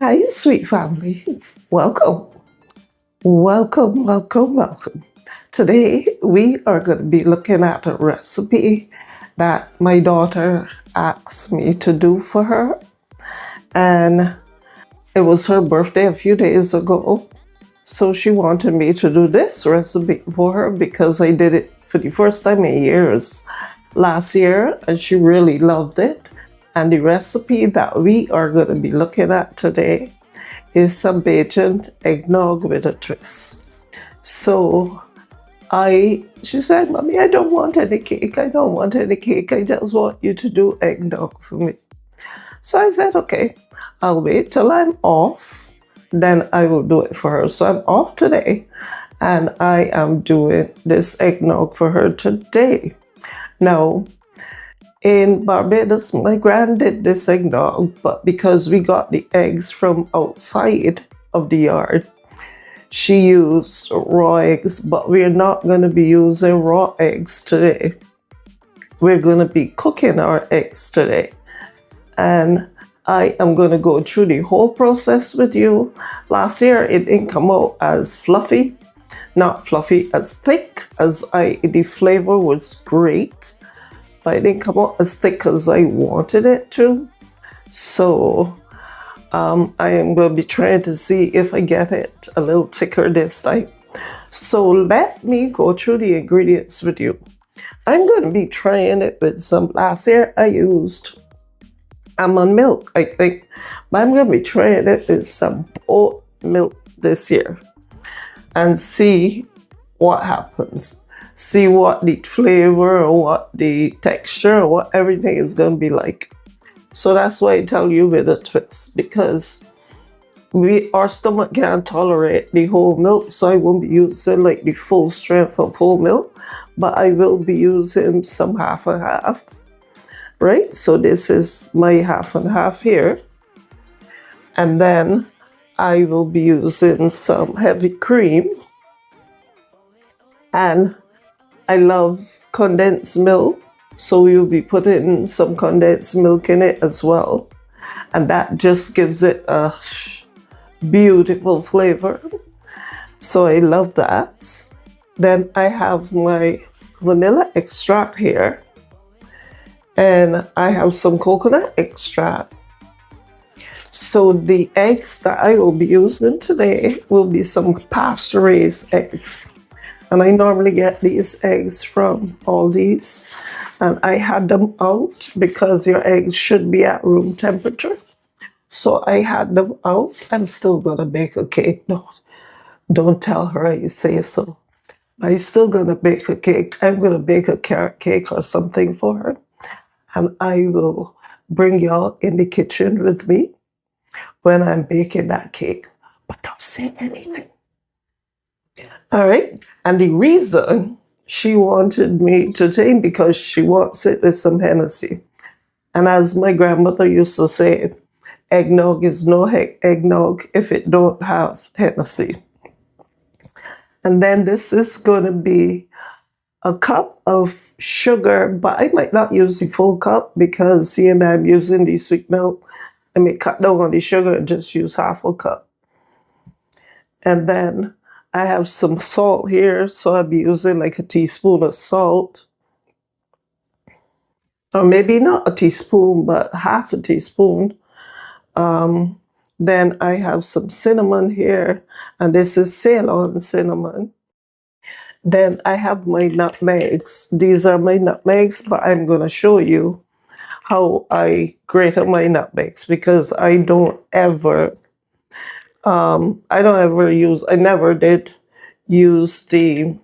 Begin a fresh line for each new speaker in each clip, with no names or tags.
Hi, sweet family. Welcome. Welcome, welcome, welcome. Today, we are going to be looking at a recipe that my daughter asked me to do for her. And it was her birthday a few days ago. So she wanted me to do this recipe for her because I did it for the first time in years last year and she really loved it. And the recipe that we are going to be looking at today is some Bajan eggnog with a twist. So she said, Mommy, I don't want any cake. I don't want any cake. I just want you to do eggnog for me. So I said, okay, I'll wait till I'm off. Then I will do it for her. So I'm off today and I am doing this eggnog for her today. Now, in Barbados, my grand did this eggnog, but because we got the eggs from outside of the yard, she used raw eggs, but we're not going to be using raw eggs today. We're going to be cooking our eggs today. And I am going to go through the whole process with you. Last year, it didn't come out as fluffy, not fluffy, as thick as the flavor was great. But it didn't come out as thick as I wanted it to. So I am going to be trying to see if I get it a little thicker this time. So let me go through the ingredients with you. I'm going to be trying it with some, last year I used almond milk, I think. But I'm going to be trying it with some oat milk this year and see what happens. See what the flavor or what the texture or what everything is going to be like. So that's why I tell you with a twist, because our stomach can't tolerate the whole milk, so I won't be using like the full strength of whole milk, but I will be using some half and half, right? So this is my half and half here. And then I will be using some heavy cream. And I love condensed milk, so we will be putting some condensed milk in it as well. And that just gives it a beautiful flavor. So I love that. Then I have my vanilla extract here. And I have some coconut extract. So the eggs that I will be using today will be some pasture-raised eggs. And I normally get these eggs from Aldi's. And I had them out because your eggs should be at room temperature. So I had them out. I'm still gonna bake a cake. No, don't tell her I say so. I'm still gonna bake a cake. I'm gonna bake a carrot cake or something for her. And I will bring y'all in the kitchen with me when I'm baking that cake. But don't say anything. All right. And the reason she wanted me to take, because she wants it with some Hennessy. And as my grandmother used to say, eggnog is no eggnog if it don't have Hennessy. And then this is going to be a cup of sugar, but I might not use the full cup because seeing I'm using the sweet milk, I may cut down on the sugar and just use half a cup. And then I have some salt here, so I'll be using like a teaspoon of salt. Or maybe not a teaspoon, but half a teaspoon. Then I have some cinnamon here, and this is Ceylon cinnamon. Then I have my nutmegs. These are my nutmegs, but I'm going to show you how I grate my nutmegs because I never did use the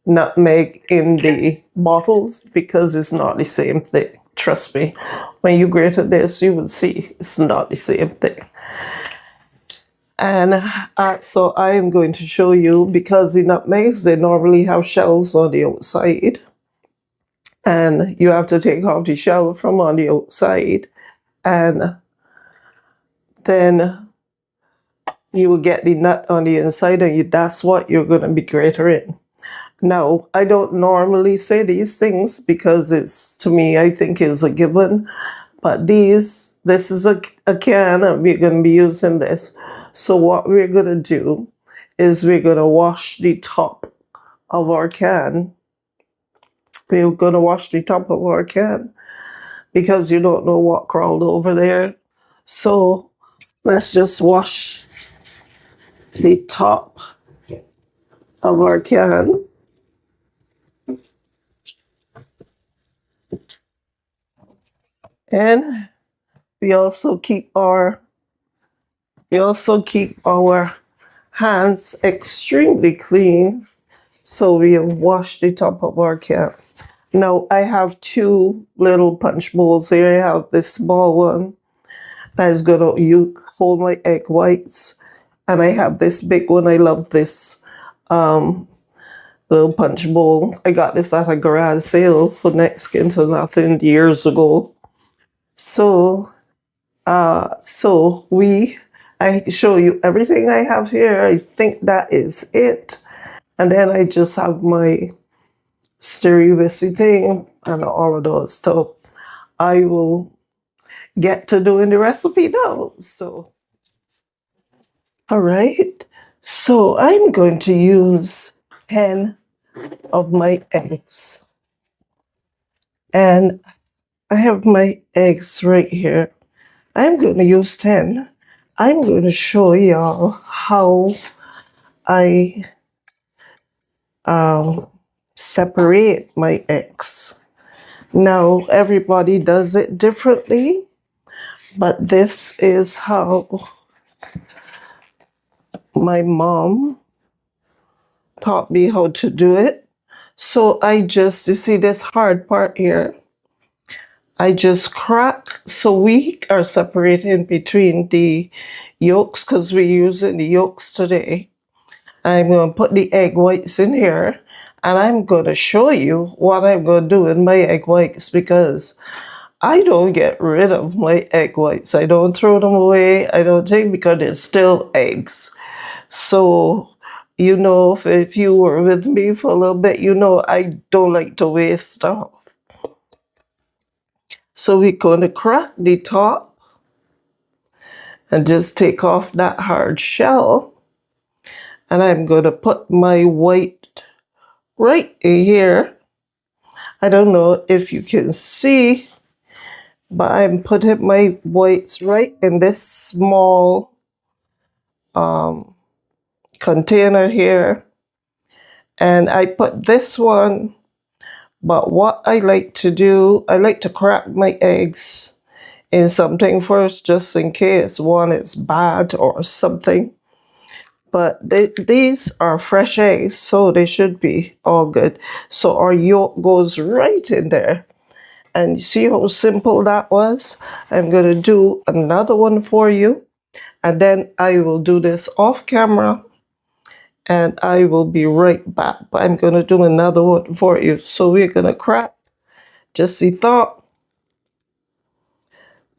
nutmeg in the bottles because it's not the same thing. Trust me, when you grate this, you will see it's not the same thing. And so I am going to show you, because the nutmegs, they normally have shells on the outside. And you have to take off the shell from on the outside. And then you will get the nut on the inside, and that's what you're going to be grating. Now, I don't normally say these things because it's, to me, I think is a given. But this is a can, and we're going to be using this. So what we're going to do is we're going to wash the top of our can. We're going to wash the top of our can because you don't know what crawled over there. So let's just wash the top of our can. And we also keep our hands extremely clean. So we wash the top of our can. Now I have two little punch bowls here. I have this small one that is gonna hold my egg whites, and I have this big one. I love this little punch bowl. I got this at a garage sale for next to nothing years ago. So I show you everything I have here. I think that is it. And then I just have my stirring and all of those. So I will get to doing the recipe now. So, all right. So I'm going to use 10 of my eggs. And I have my eggs right here. I'm going to use 10. I'm going to show y'all how I separate my eggs. Now, everybody does it differently, but this is how my mom taught me how to do it. So you see this hard part here, I just crack. So we are separating between the yolks because we're using the yolks today. I'm going to put the egg whites in here, and I'm going to show you what I'm going to do with my egg whites because I don't get rid of my egg whites. I don't throw them away. I don't take because they're still eggs. So, if you were with me for a little bit, I don't like to waste stuff. So we're going to crack the top and just take off that hard shell. And I'm going to put my white right in here. I don't know if you can see, but I'm putting my whites right in this small container here. And I put this one, but what I like to do, I like to crack my eggs in something first just in case one is bad or something. But these are fresh eggs, so they should be all good. So our yolk goes right in there. And you see how simple that was? I'm going to do another one for you. And then I will do this off camera. And I will be right back. But I'm going to do another one for you. So we're going to crack just the top.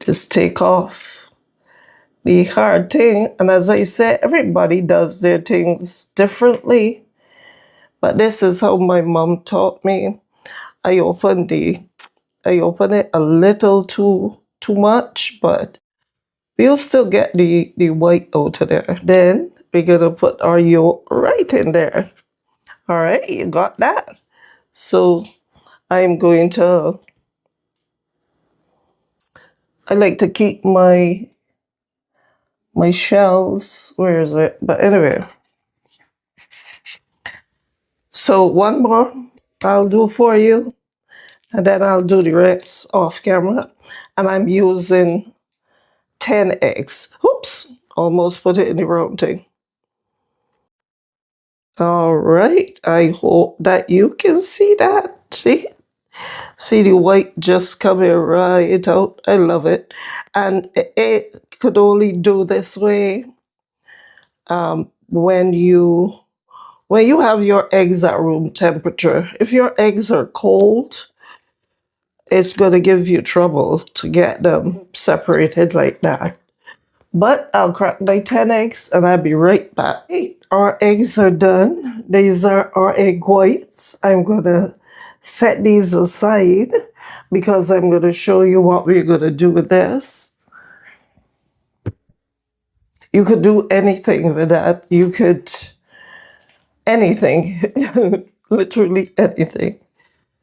Just take off the hard thing. And as I said, everybody does their things differently. But this is how my mom taught me. I open it a little too much, but we'll still get the white out of there. Then we're gonna put our yolk right in there. All right, you got that? So I'm going to, I like to keep my shells, where is it? But anyway, so one more I'll do for you, and then I'll do the rest off camera. And I'm using 10 eggs. Oops, almost put it in the wrong thing. All right, I hope that you can see that. See the white just coming right out. I love it. And it could only do this way when you have your eggs at room temperature. If your eggs are cold, it's going to give you trouble to get them separated like that. But I'll crack my 10 eggs and I'll be right back. Our eggs are done. These are our egg whites. I'm going to set these aside. because I'm going to show you what we're going to do with this. You could do anything with that. You could, anything, literally anything.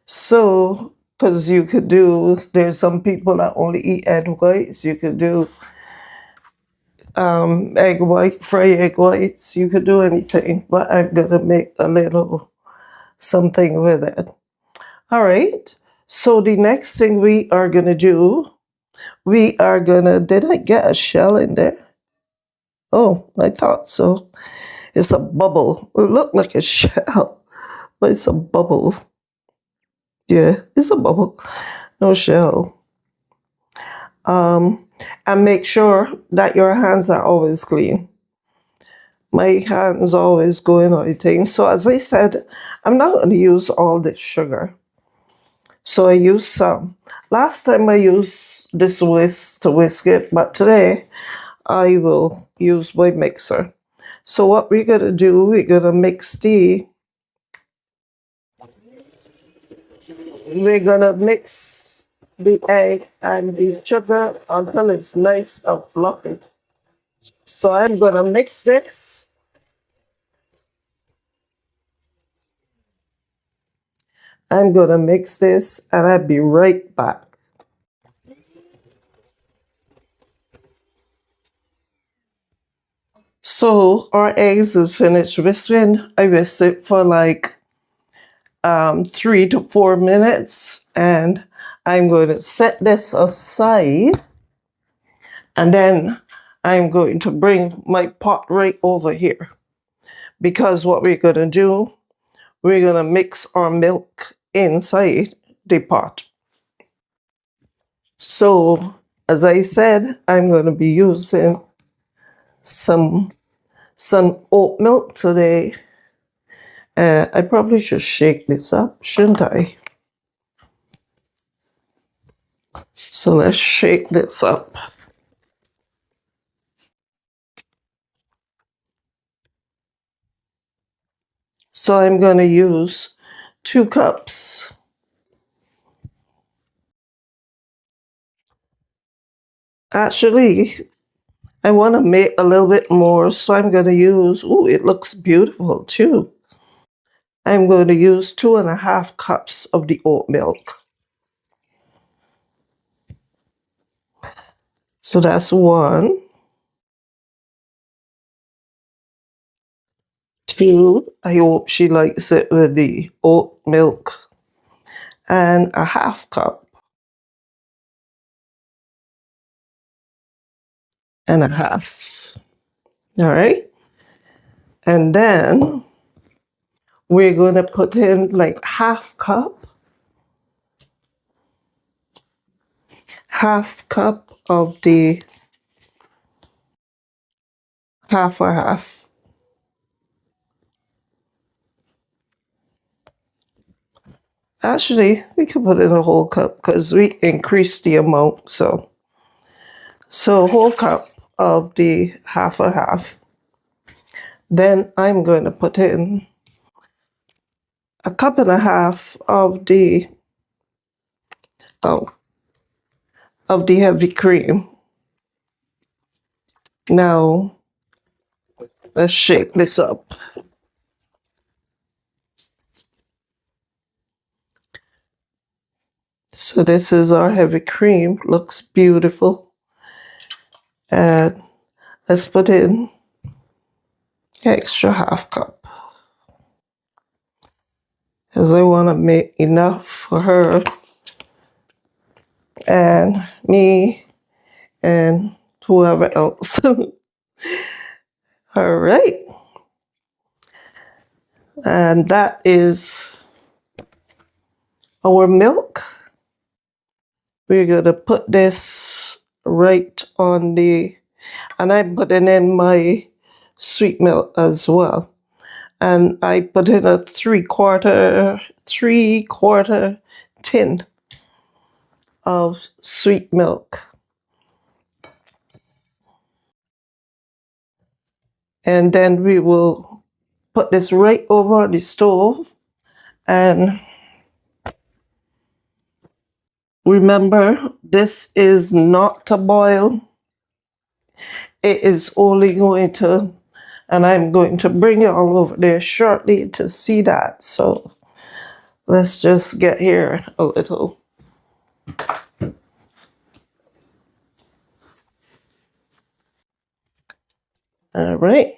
So, because you could do, there's some people that only eat egg whites. You could do egg white, fry egg whites. You could do anything, but I'm going to make a little something with it. All right. So the next thing we are going to do, we are going to, did I get a shell in there? Oh, I thought so. It's a bubble. It looked like a shell, but it's a bubble. Yeah, it's a bubble. No shell. And make sure that your hands are always clean. My hands always going on things. So as I said, I'm not going to use all this sugar. So I use some. Last time I used this whisk to whisk it, but today I will use my mixer. So what we're going to do, we're going to mix the egg and the sugar until it's nice and fluffy. So I'm going to mix this. I'm going to mix this and I'll be right back. So our eggs is finished whisking. I whisked it for like 3 to 4 minutes, and I'm going to set this aside, and then I'm going to bring my pot right over here, because what we're going to do, we're going to mix our milk inside the pot. So as I said, I'm going to be using some oat milk today. I probably should shake this up, shouldn't I? So let's shake this up. So I'm going to use 2 cups. Actually, I want to make a little bit more, so I'm going to use, ooh, it looks beautiful too. I'm going to use 2.5 cups of the oat milk. So that's 1, 2. I hope she likes it with the oat milk. And 1/2 cup. And 1/2. All right. And then we're going to put in like 1/2 cup. 1/2 cup of the 1/2. Actually, we could put in a whole cup because we increased the amount. So a whole cup of the 1/2. Then I'm going to put in 1.5 cups of the heavy cream. Now let's shake this up. So this is our heavy cream. Looks beautiful. And let's put in extra 1/2 cup, because I want to make enough for her and me and whoever else. All right. And that is our milk. We're going to put this right on and I'm putting in my sweet milk as well. And I put in a 3/4 tin of sweet milk. And then we will put this right over on the stove, and Remember, this is not to boil. It is only going to, and I'm going to bring it all over there shortly to see that. So let's just get here a little. All right.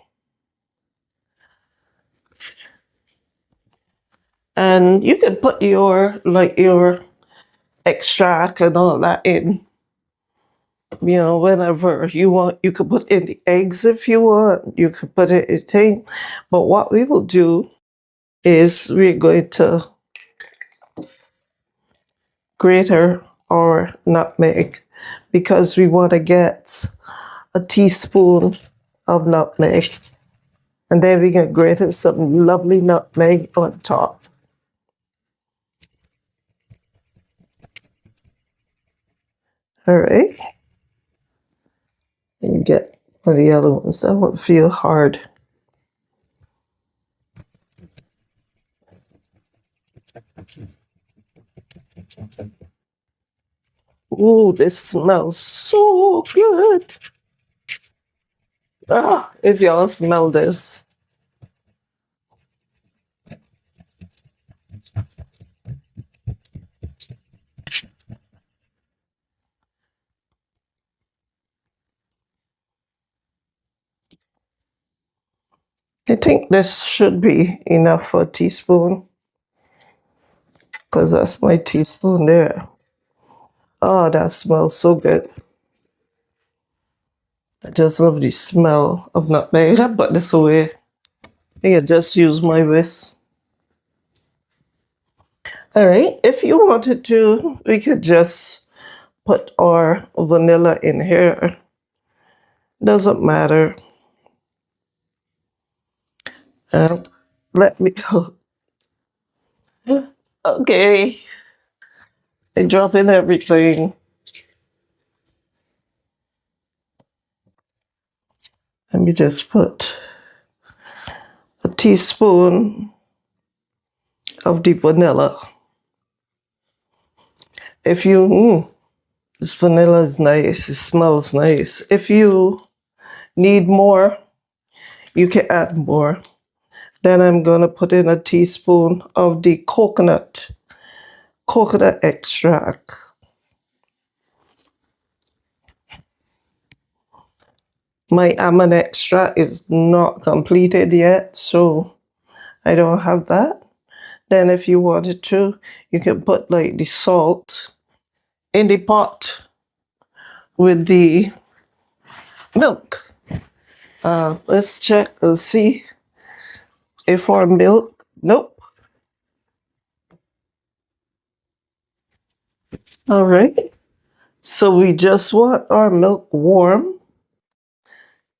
And you can put your extract and all that in, whenever you want. You could put in the eggs if you want. You could put it in thing. But what we will do is we're going to grate our nutmeg because we want to get a teaspoon of nutmeg. And then we can grate some lovely nutmeg on top. All right. And get one of the other ones. That won't feel hard. Ooh, this smells so good. Ah, if y'all smell this. I think this should be enough for a teaspoon because that's my teaspoon there. Oh, that smells so good. I just love the smell of nutmeg. I put this away. I can just use my whisk. All right, if you wanted to, we could just put our vanilla in here. Doesn't matter. Let me go. Okay, I drop in everything. Let me just put a teaspoon of the vanilla. If you, this vanilla is nice, it smells nice. If you need more, you can add more. Then I'm gonna put in a teaspoon of the coconut extract. My almond extract is not completed yet, so I don't have that. Then if you wanted to, you can put like the salt in the pot with the milk. Let's check and see if our milk, nope. All right. So we just want our milk warm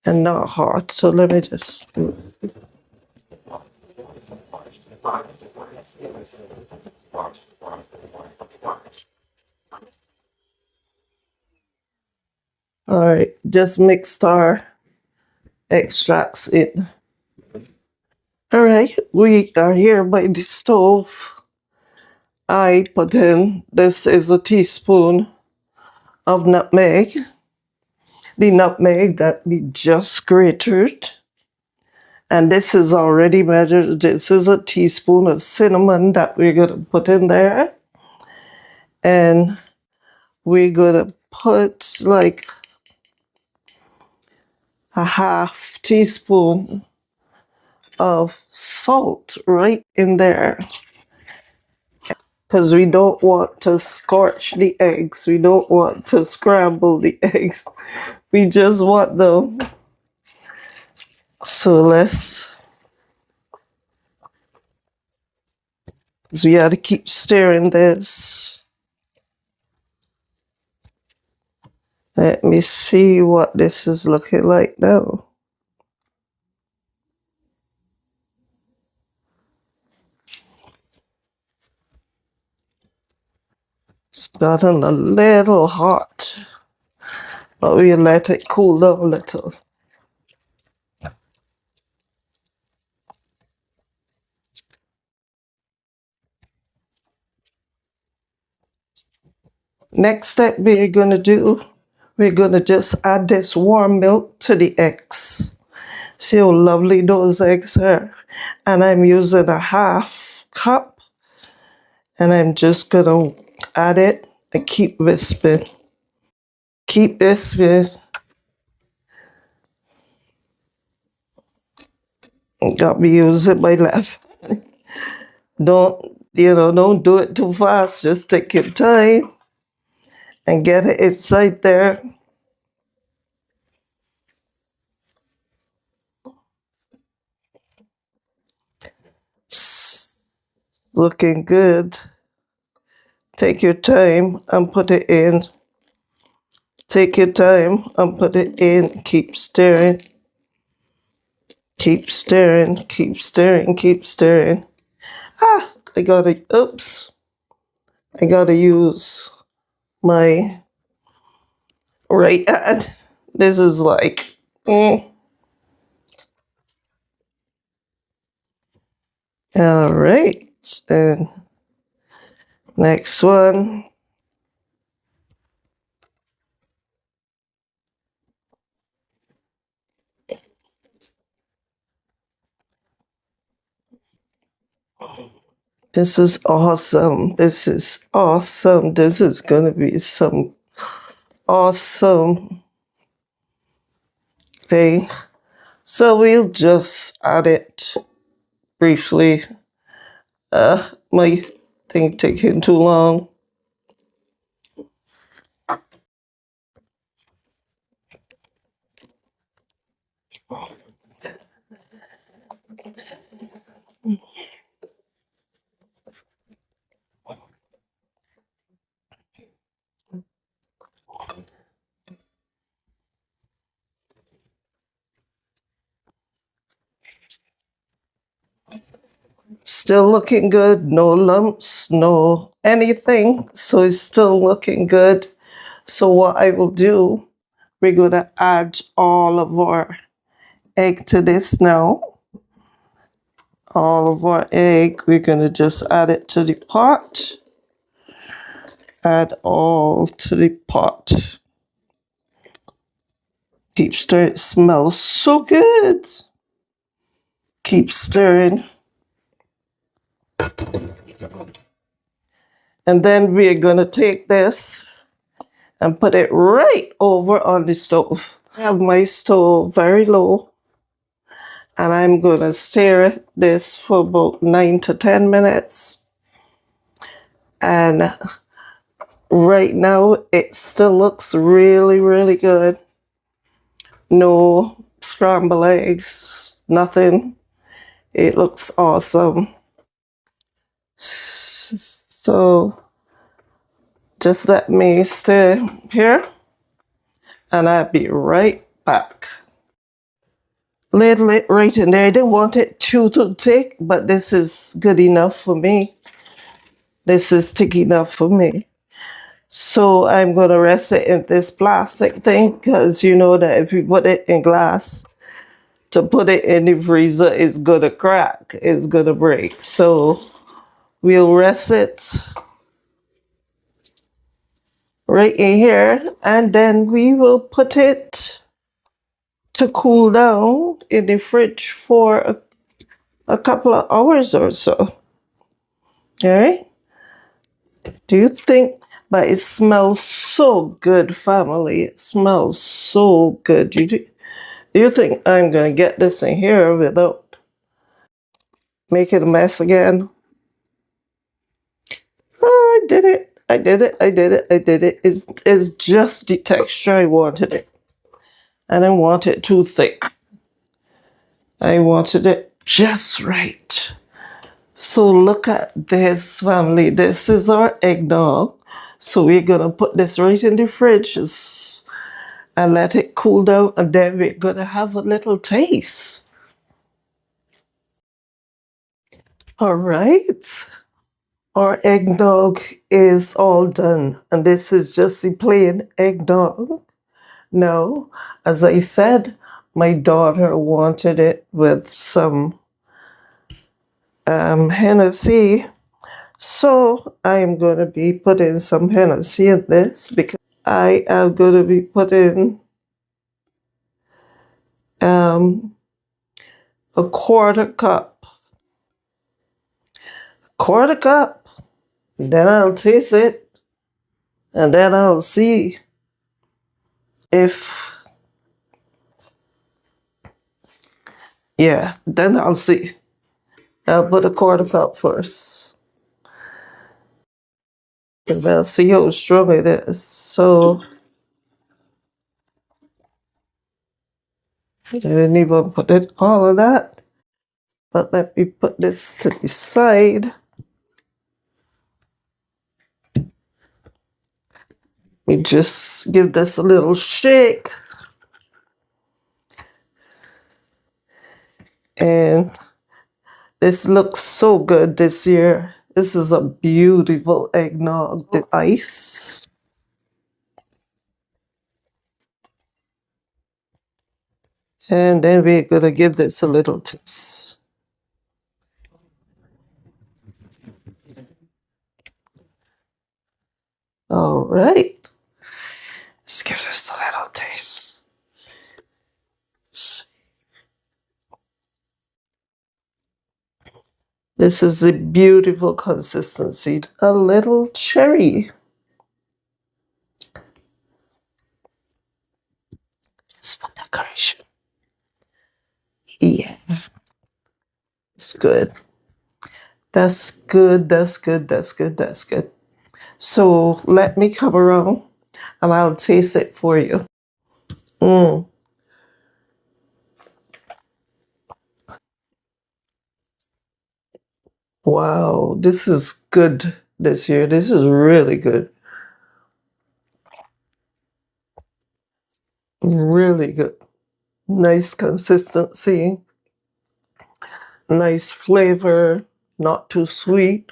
and not hot. So let me just do this. All right, just mix our extracts in. All right, we are here by the stove. I put in, this is a teaspoon of nutmeg, the nutmeg that we just grated. And this is already measured. This is a teaspoon of cinnamon that we're going to put in there. And we're going to put like a half teaspoon of salt right in there. Because we don't want to scorch the eggs. We don't want to scramble the eggs. We just want them. So we have to keep stirring this. Let me see what this is looking like now. It's gotten a little hot, but we let it cool down a little. Next step we're gonna do, we're gonna just add this warm milk to the eggs. See how lovely those eggs are. And I'm using a half cup, and I'm just gonna add it and keep whispering. Keep whispering. Got me using my left. Don't do it too fast. Just take your time and get it inside there. Looking good. Take your time and put it in. Take your time and put it in. Keep stirring. Keep stirring. Keep stirring. Keep stirring. I gotta use my right hand. This is like, all right. And next one. This is awesome. This is awesome. This is gonna be some awesome thing. So we'll just add it briefly. My thing taking too long. Still looking good, no lumps, no anything. So it's still looking good. So what I will do, we're gonna add all of our egg to this now. All of our egg, we're gonna just add it to the pot. Add all to the pot. Keep stirring, it smells so good. Keep stirring. And then we're gonna take this and put it right over on the stove. I have my stove very low, and I'm gonna stir this for about 9 to 10 minutes. And right now it still looks really, really good. No scrambled eggs, nothing. It looks awesome. So just let me stir here, and I'll be right back. Ladle it right in there. I didn't want it too thick, but this is good enough for me. This is thick enough for me. So I'm going to rest it in this plastic thing, because you know that if you put it in glass, to put it in the freezer is going to crack. It's going to break. So we'll rest it right in here, and then we will put it to cool down in the fridge for a couple of hours or so. All right? Do you think? But it smells so good, family. It smells so good. Do you think I'm going to get this in here without making a mess again? Oh, I did it. I did it. I did it. I did it. It's just the texture I wanted it. I didn't want it too thick. I wanted it just right. So look at this, family. This is our eggnog. So we're going to put this right in the fridge and let it cool down, and then we're going to have a little taste. All right. Our eggnog is all done, and this is just the plain eggnog. Now, as I said, my daughter wanted it with some Hennessy. So I'm going to be putting some Hennessy in this because I am going to be putting a quarter cup. Then I'll taste it and then I'll see if, then I'll see. I'll put a quarter cup first. And I'll see how strong it is. So I didn't even put it all of that. But let me put this to the side. Let me just give this a little shake. And this looks so good this year. This is a beautiful eggnog. The ice. And then we're going to give this a little taste. All right. Let's give this a little taste. This is a beautiful consistency. A little cherry. This is for decoration. Yeah. It's good. That's good. That's good. That's good. That's good. So let me come around and I'll taste it for you. Wow, this is good this year. This is really good. Really good. Nice consistency. Nice flavor. Not too sweet.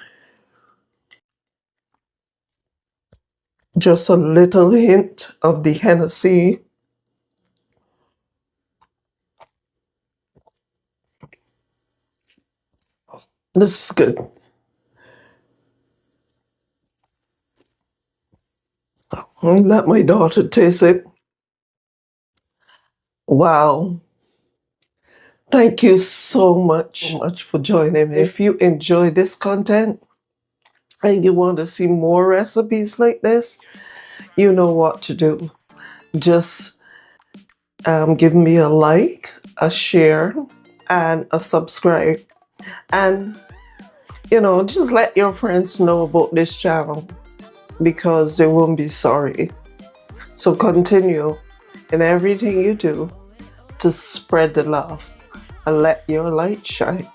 Just a little hint of the Hennessy. This is good. I'll let my daughter taste it. Wow. Thank you so much for joining me. If you enjoy this content and you want to see more recipes like this, you know what to do. Just give me a like, a share, and a subscribe. And, just let your friends know about this channel because they won't be sorry. So continue in everything you do to spread the love and let your light shine.